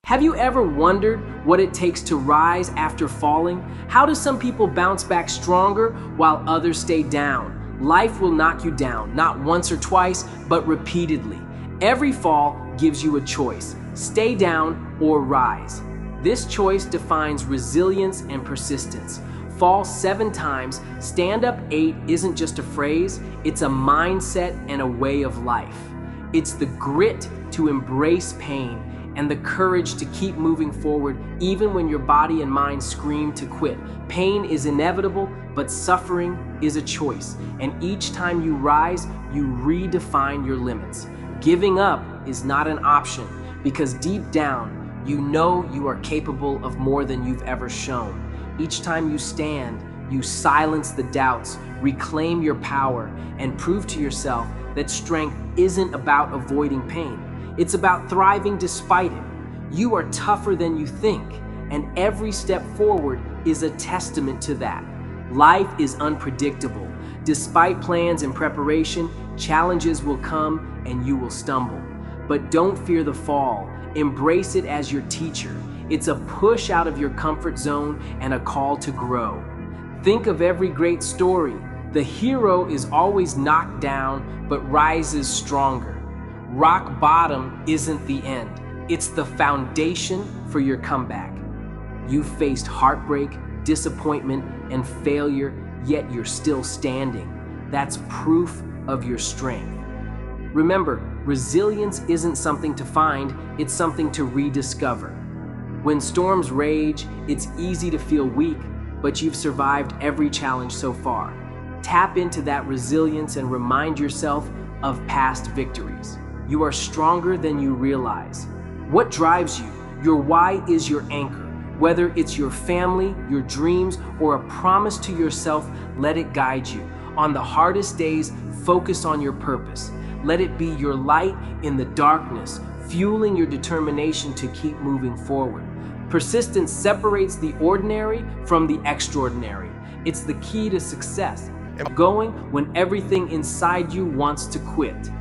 Have you ever wondered what it takes to rise after falling? How do some people bounce back stronger while others stay down? Life will knock you down, not once or twice, but repeatedly. Every fall gives you a choice: stay down or rise. This choice defines resilience and persistence. Fall 7 times, stand up 8 isn't just a phrase, it's a mindset and a way of life. It's the grit to embrace pain and the courage to keep moving forward even when your body and mind scream to quit. Pain is inevitable, but suffering is a choice. And each time you rise, you redefine your limits. Giving up is not an option, because deep down, you know you are capable of more than you've ever shown. Each time you stand, you silence the doubts, reclaim your power, and prove to yourself that strength isn't about avoiding pain. It's about thriving despite it. You are tougher than you think, and every step forward is a testament to that. Life is unpredictable. Despite plans and preparation, challenges will come and you will stumble. But don't fear the fall. Embrace it as your teacher. It's a push out of your comfort zone and a call to grow. Think of every great story. The hero is always knocked down, but rises stronger. Rock bottom isn't the end. It's the foundation for your comeback. You've faced heartbreak, disappointment, and failure, yet you're still standing. That's proof of your strength. Remember, resilience isn't something to find, it's something to rediscover. When storms rage, it's easy to feel weak, but you've survived every challenge so far. Tap into that resilience and remind yourself of past victories. You are stronger than you realize. What drives you? Your why is your anchor. Whether it's your family, your dreams, or a promise to yourself, let it guide you. On the hardest days, focus on your purpose. Let it be your light in the darkness, fueling your determination to keep moving forward. Persistence separates the ordinary from the extraordinary. It's the key to success. Going when everything inside you wants to quit.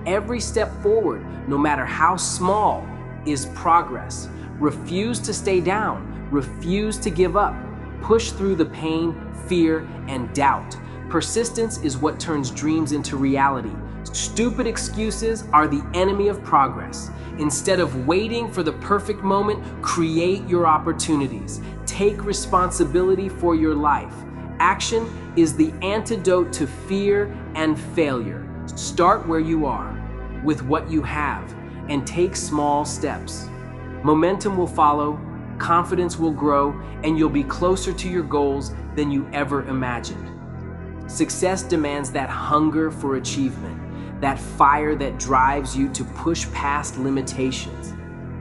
Every step forward, no matter how small, is progress. Refuse to stay down. Refuse to give up. Push through the pain, fear, and doubt. Persistence is what turns dreams into reality. Stupid excuses are the enemy of progress. Instead of waiting for the perfect moment, create your opportunities. Take responsibility for your life. Action is the antidote to fear and failure. Start where you are, with what you have, and take small steps. Momentum will follow, confidence will grow, and you'll be closer to your goals than you ever imagined. Success demands that hunger for achievement, that fire that drives you to push past limitations.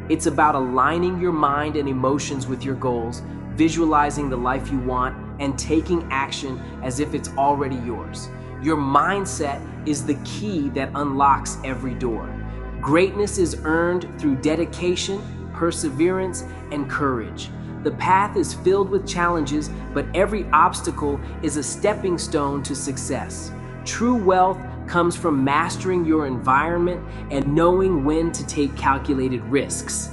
It's about aligning your mind and emotions with your goals, visualizing the life you want, and taking action as if it's already yours. Your mindset is the key that unlocks every door. Greatness is earned through dedication, perseverance, and courage. The path is filled with challenges, but every obstacle is a stepping stone to success. True wealth comes from mastering your environment and knowing when to take calculated risks.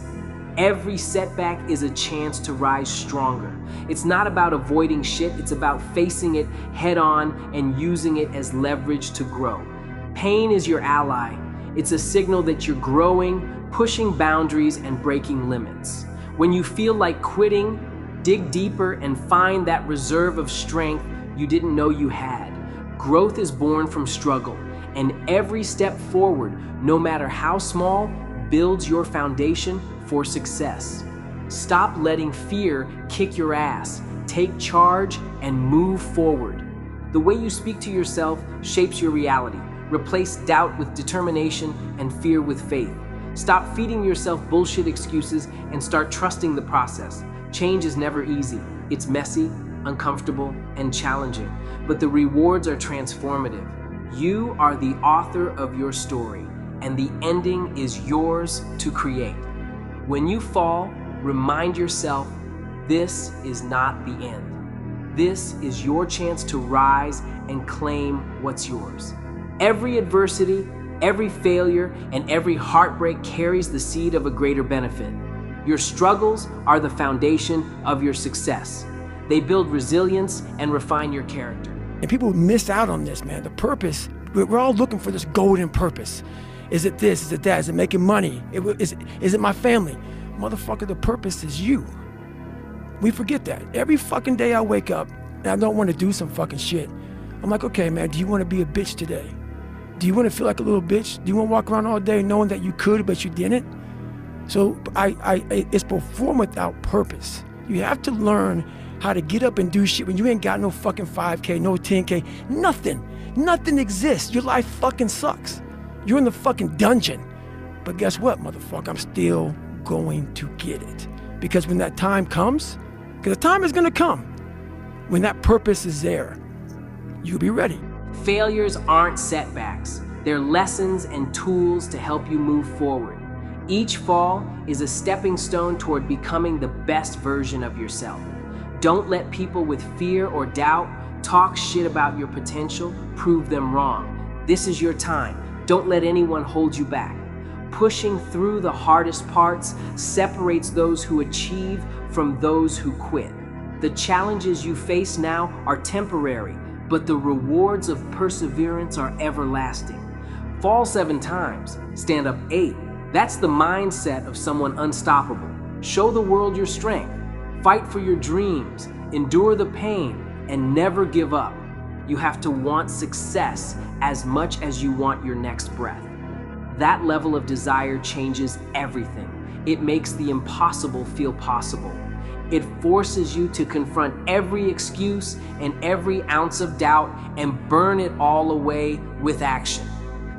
Every setback is a chance to rise stronger. It's not about avoiding shit, it's about facing it head on and using it as leverage to grow. Pain is your ally. It's a signal that you're growing, pushing boundaries, and breaking limits. When you feel like quitting, dig deeper and find that reserve of strength you didn't know you had. Growth is born from struggle, and every step forward, no matter how small, builds your foundation for success. Stop letting fear kick your ass. Take charge and move forward. The way you speak to yourself shapes your reality. Replace doubt with determination and fear with faith. Stop feeding yourself bullshit excuses and start trusting the process. Change is never easy. It's messy, uncomfortable, and challenging, but the rewards are transformative. You are the author of your story, and the ending is yours to create. When you fall, remind yourself, this is not the end. This is your chance to rise and claim what's yours. Every adversity, every failure, and every heartbreak carries the seed of a greater benefit. Your struggles are the foundation of your success. They build resilience and refine your character. And people miss out on this, man. The purpose, we're all looking for this golden purpose. Is it this? Is it that? Is it making money? Is it my family? Motherfucker, the purpose is you. We forget that. Every fucking day I wake up and I don't want to do some fucking shit. I'm like, okay, man, do you want to be a bitch today? Do you want to feel like a little bitch? Do you want to walk around all day knowing that you could, but you didn't? So it's perform without purpose. You have to learn how to get up and do shit when you ain't got no fucking 5K, no 10K, nothing. Nothing exists. Your life fucking sucks. You're in the fucking dungeon. But guess what, motherfucker? I'm still going to get it. Because when that time comes, because the time is going to come, when that purpose is there, you'll be ready. Failures aren't setbacks. They're lessons and tools to help you move forward. Each fall is a stepping stone toward becoming the best version of yourself. Don't let people with fear or doubt talk shit about your potential, prove them wrong. This is your time. Don't let anyone hold you back. Pushing through the hardest parts separates those who achieve from those who quit. The challenges you face now are temporary, but the rewards of perseverance are everlasting. Fall 7 times, stand up 8. That's the mindset of someone unstoppable. Show the world your strength. Fight for your dreams, endure the pain, and never give up. You have to want success as much as you want your next breath. That level of desire changes everything. It makes the impossible feel possible. It forces you to confront every excuse and every ounce of doubt and burn it all away with action.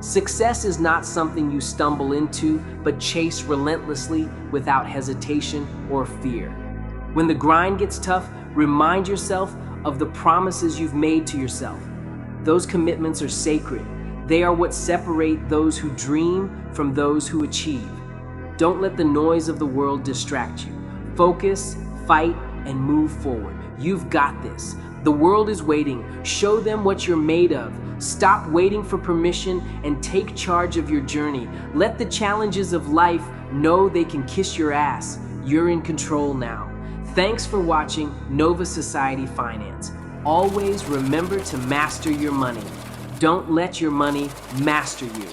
Success is not something you stumble into, but chase relentlessly without hesitation or fear. When the grind gets tough, remind yourself of the promises you've made to yourself. Those commitments are sacred. They are what separate those who dream from those who achieve. Don't let the noise of the world distract you. Focus, fight, and move forward. You've got this. The world is waiting. Show them what you're made of. Stop waiting for permission and take charge of your journey. Let the challenges of life know they can kiss your ass. You're in control now. Thanks for watching Nova Society Finance. Always remember to master your money. Don't let your money master you.